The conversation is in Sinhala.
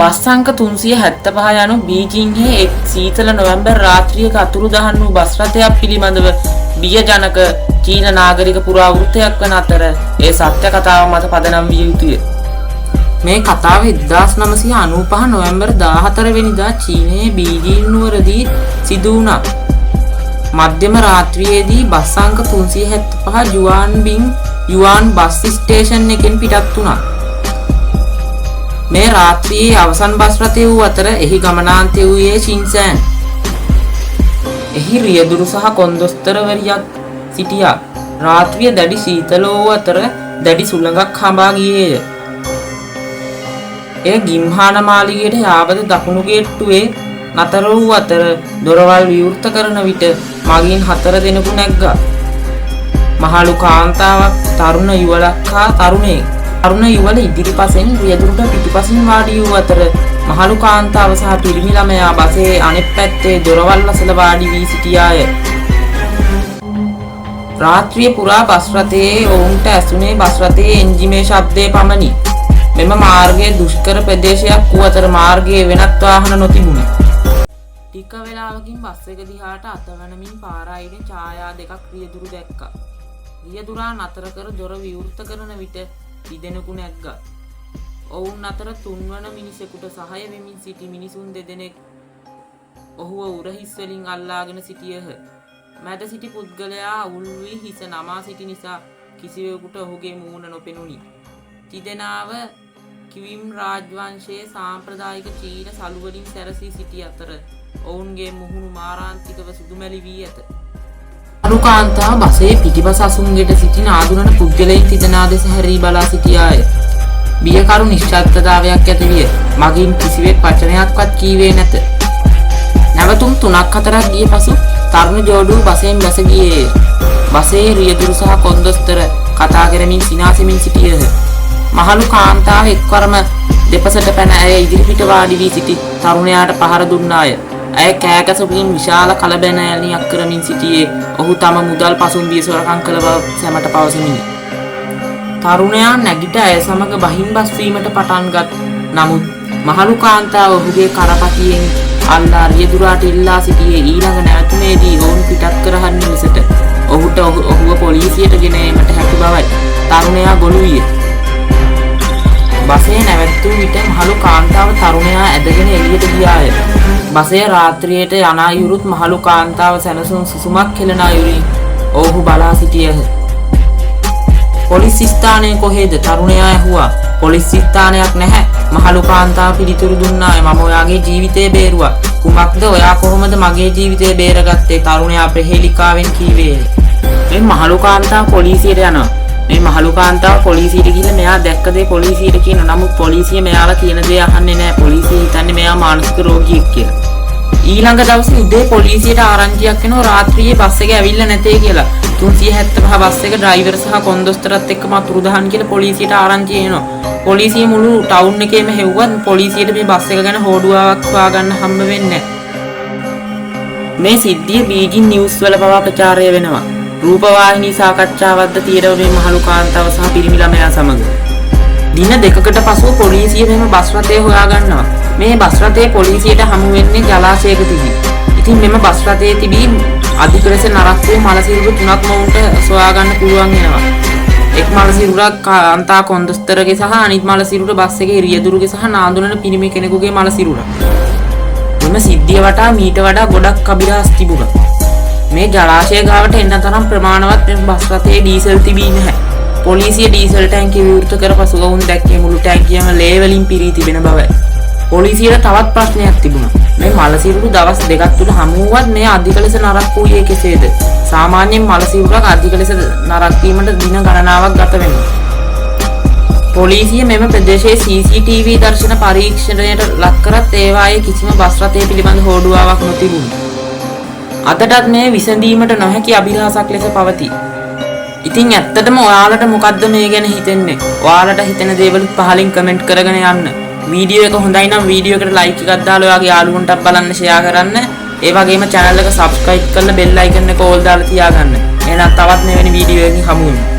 බස් අංක 375 යනු බීජිංහි එක් සීතල නොවැම්බර් රාත්‍රියක අතුරුදහන් වූ බස් රථයක් පිළිබඳව බියජනක චීන නාගරික පුරාවෘත්තයක් වන අතර ඒ සත්‍ය කතාව මත පදනම් විය යුතුය. මේ කතාව 1995 නොවැම්බර් 14 වෙනිදා චීනයේ බීජිං නුවරදී සිදු වුණා. මධ්‍යම රාත්‍රියේදී බස් අංක 375 යුවාන් බස් ස්ටේෂන් එකෙන් පිටත් වුණා. මේ රාත්‍රියේ අවසන් බස් රථය වූ අතර එහි ගමනාන්තය වූයේ ෂින්සෑන්. එහි රියදුරු සහ කොන්දොස්තරවරියක් සිටියා. රාත්‍රිය දැඩි සීතල වූ අතර දැඩි සුළඟක් හඹා ගියේය. එය ගිම්හාන මාලිගයට යාවද දකුණු ගේට්ටුවේ නතර වූ අතර දොරවල් විවෘත කරන විට මගින් 4 දෙනෙකු නැග්ගා. මහලු කාන්තාවක්, තරුණ යුවලක් හා තරුණයෙක්. තරුණ යුවල ඉදිරිපසෙන් රියදුරට පිටුපසින් වාඩි වූ අතර මහලු කාන්තාව සහ පිරිමි ළමයා බසයේ අනෙක් පැත්තේ දොරවල් අසල වාඩි වී සිටියාය. රාත්‍රිය පුරා බස් රථයේ ඔවුන්ට ඇසුනේ බස් රථයේ එන්ජිමේ ශබ්දය පමණි. මෙම මාර්ගයේ දුෂ්කර ප්‍රදේශයක් වූ අතර මාර්ගයේ වෙනත් වාහන නොතිබුණි. ටික වේලාවකින් බස් එක දිහාට අතවනමින් පාර අයිනේ ඡායා දෙකක් රියදුරු දැක්කා. රියදුරා නතර කර දොර විවෘත කරන විට තිදෙනෙකු නැග්ගා. ඔවුන් අතර තුන්වන මිනිසෙකුට සහාය වෙමින් සිටි මිනිසුන් දෙදෙනෙක් ඔහුව උරහිස් වලින් අල්ලාගෙන සිටියහ. මැද සිටි පුද්ගලයා අවුල් වී හිස නමා සිටි නිසා කිසිවෙකුට ඔහුගේ මූණ නොපෙනුනි. තිදෙනාව කිවිම් රාජවංශයේ සාම්ප්‍රදායික චීන සලු වලින් සැරසී සිටි අතර ඔවුන්ගේ මුහුණු මාරාන්තිකව සුදුමැලි වී ඇත. අනුකාන්තාව බසයේ පිටිපස අසුන්ගෙට සිටින ආදුනන පුද්ගලයන් තිදෙනා දෙස හැරී බලා සිටියාය. බියකරු නිශ්ශබ්දතාවයක් ඇති විය. මගින් කිසිවෙක් වචනයක්වත් කීවේ නැත. නැවතුම් 3-4ක් ගිය පසු තරුණ ජෝඩුව බසයෙන් බැස ගියේය. බසයේ රියදුරු සහ කොන්දොස්තර කතා කරමින් සිනාසෙමින් සිටියහ. මහලු කාන්තාව එක්වරම දෙපසට පැන ඇය ඉදිරිපිට වාඩි වී සිටි තරුණයාට පහර දුන්නාය. ඇය කෑගසමින් විශාල කලබැනෑලියක් කරමින් සිටියේ ඔහු තම මුදල් පසුම්බිය සොරකම් කළ බව සැමට පවසමිනි. තරුණයා නැගිට ඇය සමග බහින් බස් වීමට පටන්ගත්. නමුත් මහලු කාන්තාව ඔහුගේ කරපටියෙන් අල්ලා රියදුරාට ඉල්ලා සිටියේ ඊළඟ නැවතුමේදී ඔවුන් පිටත් කරහන්නේ මිසට ඔහුට ඔහුව පොලිසියට ගෙන ඒමට හැකි බවයි තරුණයා ගොළු විය. බසය නැවැත්වූ විට මහලු කාන්තාව තරුණයා ඇදගෙන එළියට ගියාය. බසය රාත්‍රියට යන අයුරුත් මහලු කාන්තාව සැනසුම් සුසුමක් හෙළන අයුරින් ඔවුහු බලා සිටියහ. පොලිස් ස්ථානය කොහෙද? තරුණයා ඇහුවා. පොලිස් ස්ථානයක් නැහැ. මහලු කාන්තාව පිළිතුරු දුන්නාය. මම ඔයාගේ ජීවිතය බේරුවා. කුමක්ද? ඔයා කොහොමද මගේ ජීවිතය බේරගත්තේ? තරුණයා ප්‍රහේලිකාවෙන් කීවේය. මේ මහලු කාන්තාව පොලිසියට යනවා. මේ මහලු කාන්තාව පොලිසියට ගිහින් මෙයා දැක්ක දේ පොලිසියට කියනවා. නමුත් පොලිසිය මෙයාලා කියන දේ අහන්නේ නැහැ. පොලිසිය හිතන්නේ මෙයා මානසික රෝගියෙක් කියලා. ඊළඟ දවසේ උදේ පොලිසියට ආරංචියක් එනවා රාත්‍රියේ බස් එක ඇවිල්ලා නැtei කියලා. 375 බස් එක ඩ්‍රයිවර් සහ කොන්දොස්තරත් එක්කම අතුරුදහන් කියලා පොලිසියට ආරංචිය එනවා. පොලිසිය මුළු ටවුන් එකේම හෙව්වත් පොලිසියට මේ බස් එක ගැන හොඩුවාවක් හොයාගන්න හම්බ වෙන්නේ නැහැ. මේ සිද්ධිය බීජිං නිවුස් වල පවා ප්‍රචාරය වෙනවා. රූපවාහිනී සාකච්ඡාවක්ද තියෙනවා මේ මහලු කාන්තාව සහ පිරිමි ළමයා සමග. දින දෙකකට පසුව පොලිසිය මෙම බස් රථය හොයාගන්නවා. මේ බස් රථයේ පොලිසියට හමු වෙන්නේ ජලාශයක තිබී. ඉතින් මෙම බස් රථයේ තිබී අධික ලෙස නරක් වූ මල සිරුරු 3ක් මොවුන්ට සොයාගන්න පුළුවන් වෙනවා. එක් මල සිරුරක් කාන්තා කොන්දොස්තරගේ සහ අනිත් මල සිරුර බස් එකේ රියදුරුගේ සහ නාඳුනන පිරිමි කෙනෙකුගේ මල සිරුර. මෙම සිද්ධිය වටා මීට වඩා ගොඩක් අබිරහස් තිබුණා. මේ ජලාශය ගාවට එන්න තරම් ප්‍රමාණවත් මේ බස් රථයේ ඩීසල් තිබී නැහැ. පොලිසිය ඩීසල් ටැංකිය විවෘත කර පසු ඔවුන් දැක්කේ මුළු ටැංකියම ලේ වලින් පිරී තිබෙන බවයි. පොලිසියට තවත් ප්‍රශ්නයක් තිබුණා. මේ මල සිරුරු දවස් දෙකක් තුල හමු වුවත් මේ අධික ලෙස නරක් වූයේ කෙසේද? සාමාන්‍යයෙන් මල සිරුරක් අධික ලෙස නරක් වීමට දින ගණනාවක් ගත වෙනවා. පොලිසිය මෙම ප්‍රදේශයේ CCTV දර්ශන පරීක්ෂණයට ලක් කරත් ඒවායේ කිසිම බස් රථය පිළිබඳ හෝඩුවාවක් නොතිබුණා. අදටත් මේ විසඳීමට නොහැකි අභිරහසක් ලෙස පවතී. ඉතින් ඇත්තටම ඔයාලට මොකද්ද මේ ගැන හිතෙන්නේ? ඔයාලට හිතෙන දේවල් පහලින් කමෙන්ට් කරගෙන යන්න. වීඩියෝ එක හොඳයි නම් වීඩියෝ එකට ලයික් එකක් දාලා ඔයාගේ යාළුවන්ටත් බලන්න ෂෙයා කරන්න. ඒ වගේම channel එක subscribe කරලා bell icon එක all දාලා තියාගන්න. එහෙනම් තවත් මෙවැනි වීඩියෝ එකකින් හමු වෙමු.